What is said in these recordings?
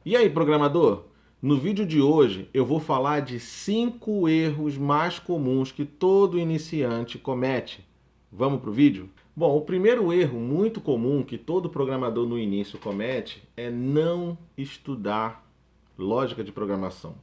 E aí, programador? No vídeo de hoje eu vou falar de 5 erros mais comuns que todo iniciante comete. Vamos para o vídeo? Bom, o primeiro erro muito comum que todo programador no início comete é não estudar lógica de programação.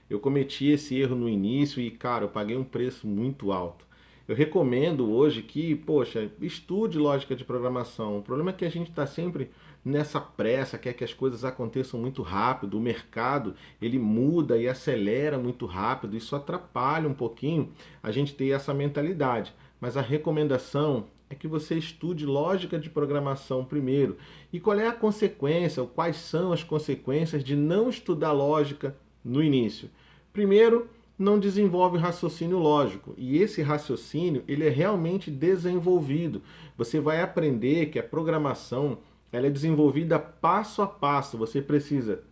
Eu cometi esse erro no início e, cara, eu paguei um preço muito alto. Eu recomendo hoje que, poxa, estude lógica de programação. O problema é que a gente está sempre nessa pressa, quer que as coisas aconteçam muito rápido. O mercado, ele muda e acelera muito rápido. Isso atrapalha um pouquinho a gente ter essa mentalidade. Mas a recomendação é que você estude lógica de programação primeiro. E qual é a consequência, ou quais são as consequências de não estudar lógica no início? Primeiro, não desenvolve raciocínio lógico. E esse raciocínio, ele é realmente desenvolvido. Você vai aprender que a programação, ela é desenvolvida passo a passo. Você precisa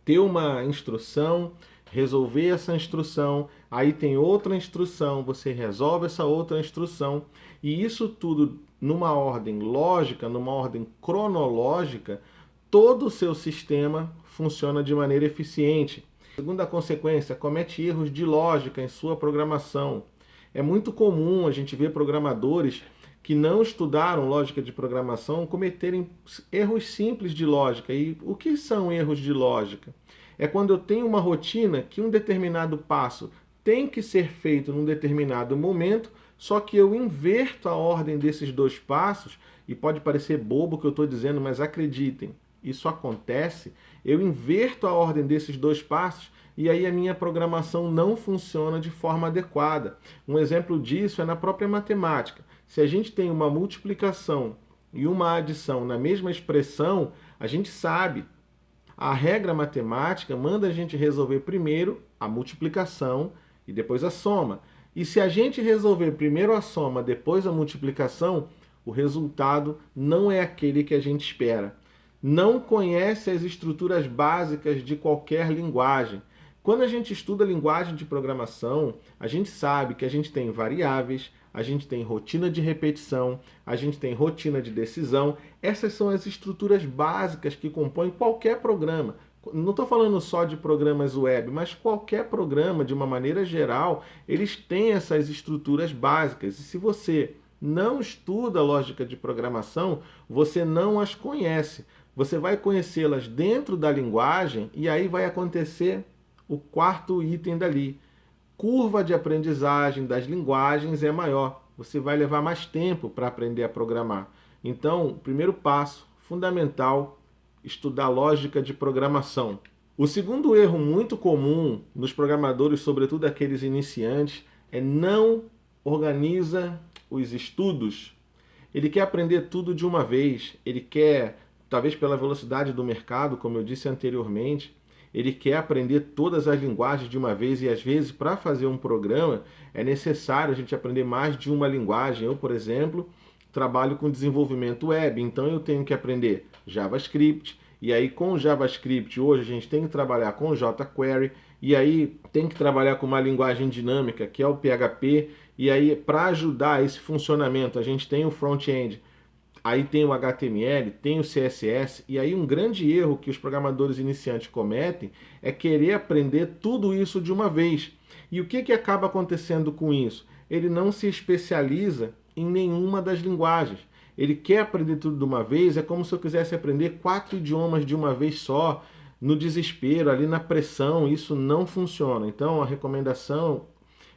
ter uma instrução, resolver essa instrução, aí tem outra instrução, você resolve essa outra instrução, e isso tudo numa ordem lógica, numa ordem cronológica, todo o seu sistema funciona de maneira eficiente. Segunda consequência, comete erros de lógica em sua programação. É muito comum a gente ver programadores que não estudaram lógica de programação cometerem erros simples de lógica. E o que são erros de lógica? É quando eu tenho uma rotina que um determinado passo tem que ser feito num determinado momento, só que eu inverto a ordem desses dois passos, e pode parecer bobo o que eu estou dizendo, mas acreditem, isso acontece, eu inverto a ordem desses dois passos e aí a minha programação não funciona de forma adequada. Um exemplo disso é na própria matemática. Se a gente tem uma multiplicação e uma adição na mesma expressão, a gente sabe, a regra matemática manda a gente resolver primeiro a multiplicação e depois a soma. E se a gente resolver primeiro a soma, depois a multiplicação, o resultado não é aquele que a gente espera. Não conhece as estruturas básicas de qualquer linguagem. Quando a gente estuda linguagem de programação, a gente sabe que a gente tem variáveis, a gente tem rotina de repetição, a gente tem rotina de decisão. Essas são as estruturas básicas que compõem qualquer programa. Não estou falando só de programas web, mas qualquer programa, de uma maneira geral, eles têm essas estruturas básicas. E se você não estuda lógica de programação, você não as conhece. Você vai conhecê-las dentro da linguagem e aí vai acontecer o quarto item dali. Curva de aprendizagem das linguagens é maior. Você vai levar mais tempo para aprender a programar. Então, o primeiro passo, fundamental, estudar lógica de programação. O segundo erro muito comum nos programadores, sobretudo aqueles iniciantes, é não organiza os estudos. Ele quer aprender tudo de uma vez, ele quer, talvez pela velocidade do mercado, como eu disse anteriormente, ele quer aprender todas as linguagens de uma vez e às vezes para fazer um programa é necessário a gente aprender mais de uma linguagem. Eu, por exemplo, trabalho com desenvolvimento web, então eu tenho que aprender JavaScript, e aí com JavaScript hoje a gente tem que trabalhar com jQuery, e aí tem que trabalhar com uma linguagem dinâmica que é o PHP, e aí para ajudar esse funcionamento a gente tem o front-end, aí tem o HTML, tem o CSS, e aí um grande erro que os programadores iniciantes cometem é querer aprender tudo isso de uma vez. E o que acaba acontecendo com isso? Ele não se especializa em nenhuma das linguagens. Ele quer aprender tudo de uma vez, é como se eu quisesse aprender 4 idiomas de uma vez só, no desespero, ali na pressão, isso não funciona. Então a recomendação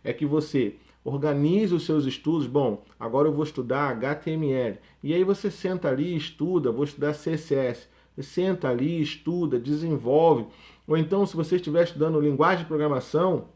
é que você organize os seus estudos. Bom, agora eu vou estudar HTML. E aí você senta ali e estuda, vou estudar CSS. Você senta ali, estuda, desenvolve. Ou então, se você estiver estudando linguagem de programação,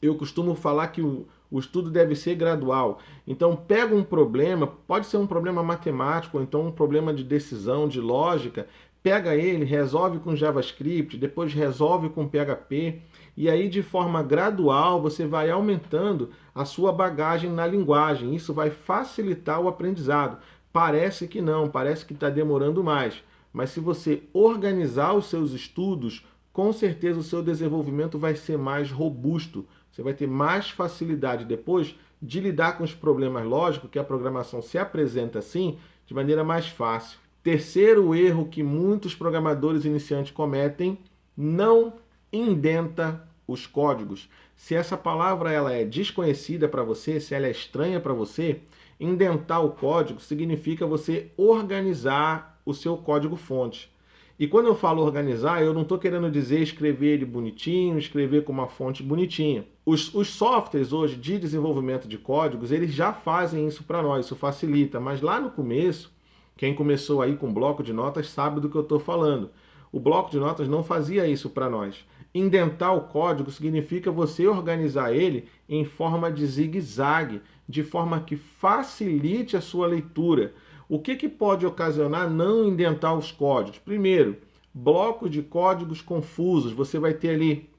eu costumo falar que o estudo deve ser gradual. Então, pega um problema, pode ser um problema matemático, ou então um problema de decisão, de lógica, pega ele, resolve com JavaScript, depois resolve com PHP, e aí de forma gradual você vai aumentando a sua bagagem na linguagem. Isso vai facilitar o aprendizado. Parece que não, parece que está demorando mais, mas se você organizar os seus estudos, com certeza o seu desenvolvimento vai ser mais robusto. Você vai ter mais facilidade depois de lidar com os problemas lógicos, que a programação se apresenta assim, de maneira mais fácil. Terceiro erro que muitos programadores iniciantes cometem: não indenta os códigos. Se essa palavra ela é desconhecida para você, se ela é estranha para você, indentar o código significa você organizar o seu código-fonte. E quando eu falo organizar, eu não estou querendo dizer escrever ele bonitinho, escrever com uma fonte bonitinha. Os softwares hoje de desenvolvimento de códigos, eles já fazem isso para nós, isso facilita. Mas lá no começo, quem começou aí com bloco de notas sabe do que eu estou falando. O bloco de notas não fazia isso para nós. Indentar o código significa você organizar ele em forma de zigue-zague, de forma que facilite a sua leitura. O que pode ocasionar não indentar os códigos? Primeiro, blocos de códigos confusos. Você vai ter ali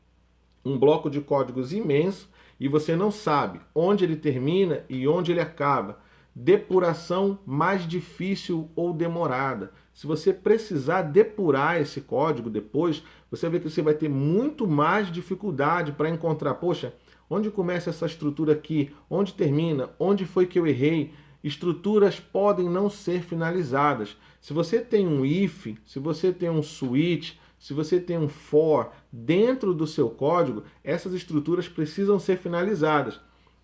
um bloco de códigos imenso e você não sabe onde ele termina e onde ele acaba. Depuração mais difícil ou demorada. Se você precisar depurar esse código depois, você vê que você vai ter muito mais dificuldade para encontrar, poxa, onde começa essa estrutura aqui? Onde termina? Onde foi que eu errei? Estruturas podem não ser finalizadas. Se você tem um if, se você tem um switch, se você tem um for dentro do seu código, essas estruturas precisam ser finalizadas.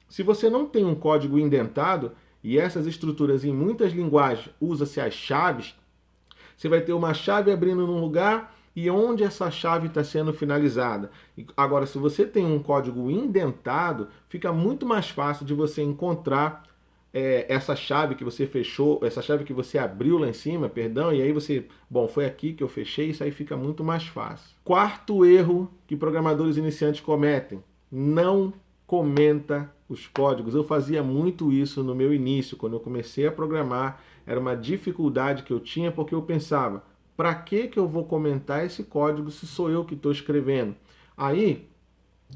Se você não tem um código indentado, e essas estruturas em muitas linguagens usa-se as chaves, você vai ter uma chave abrindo num lugar e onde essa chave está sendo finalizada. Agora, se você tem um código indentado, fica muito mais fácil de você encontrar essa chave que você fechou, essa chave que você abriu lá em cima, perdão, e aí você, bom, foi aqui que eu fechei, isso aí fica muito mais fácil. Quarto erro que programadores iniciantes cometem: não comenta os códigos. Eu fazia muito isso no meu início, quando eu comecei a programar, era uma dificuldade que eu tinha, porque eu pensava, para que eu vou comentar esse código se sou eu que estou escrevendo? Aí,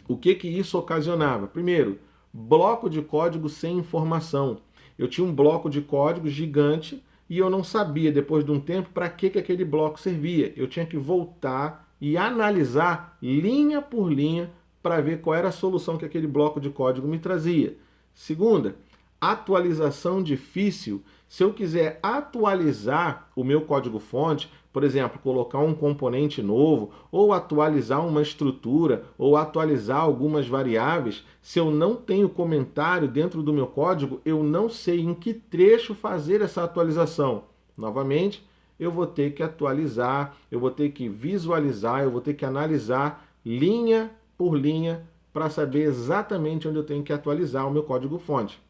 o que isso ocasionava? Primeiro, bloco de código sem informação. Eu tinha um bloco de código gigante e eu não sabia, depois de um tempo, para que aquele bloco servia. Eu tinha que voltar e analisar linha por linha para ver qual era a solução que aquele bloco de código me trazia. Segunda, atualização difícil. Se eu quiser atualizar o meu código-fonte, por exemplo, colocar um componente novo, ou atualizar uma estrutura, ou atualizar algumas variáveis, se eu não tenho comentário dentro do meu código, eu não sei em que trecho fazer essa atualização. Novamente, eu vou ter que atualizar, eu vou ter que visualizar, eu vou ter que analisar linha por linha para saber exatamente onde eu tenho que atualizar o meu código-fonte.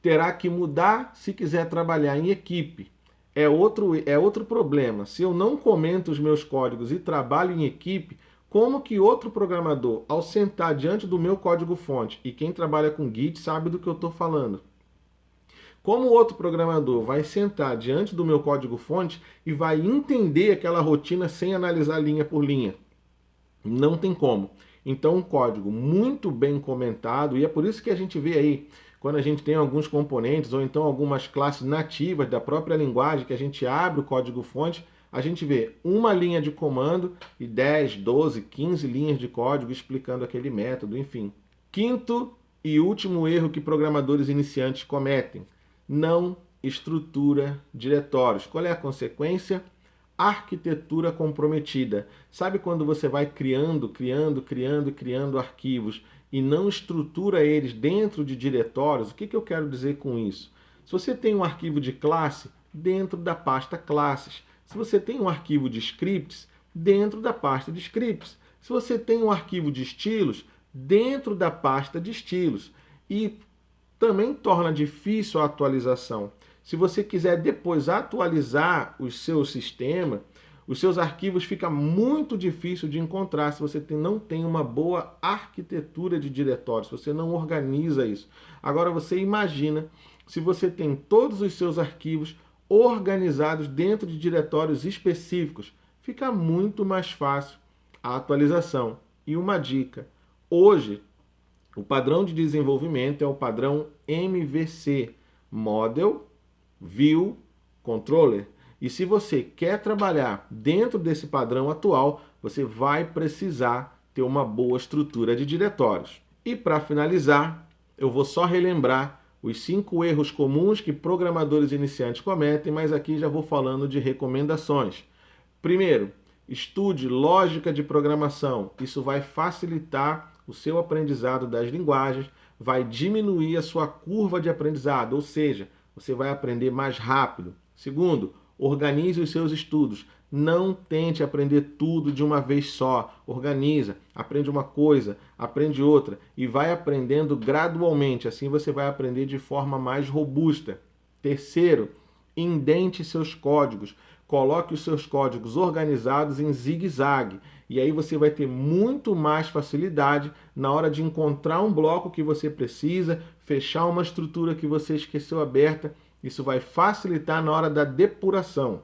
Terá que mudar se quiser trabalhar em equipe. É outro problema. Se eu não comento os meus códigos e trabalho em equipe, como que outro programador, ao sentar diante do meu código-fonte, e quem trabalha com Git sabe do que eu estou falando, como outro programador vai sentar diante do meu código-fonte e vai entender aquela rotina sem analisar linha por linha? Não tem como. Então, um código muito bem comentado, e é por isso que a gente vê aí, quando a gente tem alguns componentes, ou então algumas classes nativas da própria linguagem, que a gente abre o código-fonte, a gente vê uma linha de comando e 10, 12, 15 linhas de código explicando aquele método, enfim. Quinto e último erro que programadores iniciantes cometem: não estrutura diretórios. Qual é a consequência? Arquitetura comprometida. Sabe quando você vai criando arquivos e não estrutura eles dentro de diretórios? O que eu quero dizer com isso? Se você tem um arquivo de classe, dentro da pasta classes. Se você tem um arquivo de scripts, dentro da pasta de scripts. Se você tem um arquivo de estilos, dentro da pasta de estilos. E também torna difícil a atualização. Se você quiser depois atualizar o seu sistema, os seus arquivos fica muito difícil de encontrar se você não tem uma boa arquitetura de diretórios, se você não organiza isso. Agora você imagina se você tem todos os seus arquivos organizados dentro de diretórios específicos, fica muito mais fácil a atualização. E uma dica: hoje o padrão de desenvolvimento é o padrão MVC, Model View Controller. E se você quer trabalhar dentro desse padrão atual, você vai precisar ter uma boa estrutura de diretórios. E para finalizar, eu vou só relembrar os 5 erros comuns que programadores iniciantes cometem, mas aqui já vou falando de recomendações. Primeiro, estude lógica de programação. Isso vai facilitar o seu aprendizado das linguagens, vai diminuir a sua curva de aprendizado, ou seja, você vai aprender mais rápido. Segundo, organize os seus estudos. Não tente aprender tudo de uma vez só. Organiza, aprende uma coisa, aprende outra e vai aprendendo gradualmente. Assim você vai aprender de forma mais robusta. Terceiro, indente seus códigos. Coloque os seus códigos organizados em zigue-zague. E aí você vai ter muito mais facilidade na hora de encontrar um bloco que você precisa, fechar uma estrutura que você esqueceu aberta. Isso vai facilitar na hora da depuração.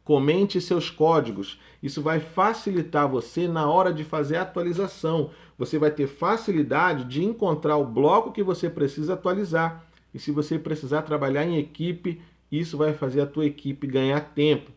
Comente seus códigos. Isso vai facilitar você na hora de fazer a atualização. Você vai ter facilidade de encontrar o bloco que você precisa atualizar. E se você precisar trabalhar em equipe, isso vai fazer a tua equipe ganhar tempo.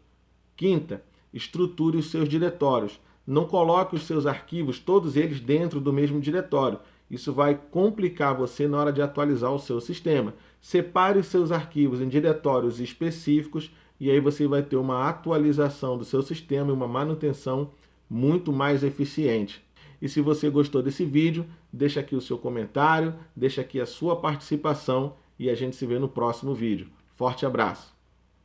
Quinta, estruture os seus diretórios. Não coloque os seus arquivos, todos eles dentro do mesmo diretório. Isso vai complicar você na hora de atualizar o seu sistema. Separe os seus arquivos em diretórios específicos e aí você vai ter uma atualização do seu sistema e uma manutenção muito mais eficiente. E se você gostou desse vídeo, deixa aqui o seu comentário, deixa aqui a sua participação e a gente se vê no próximo vídeo. Forte abraço!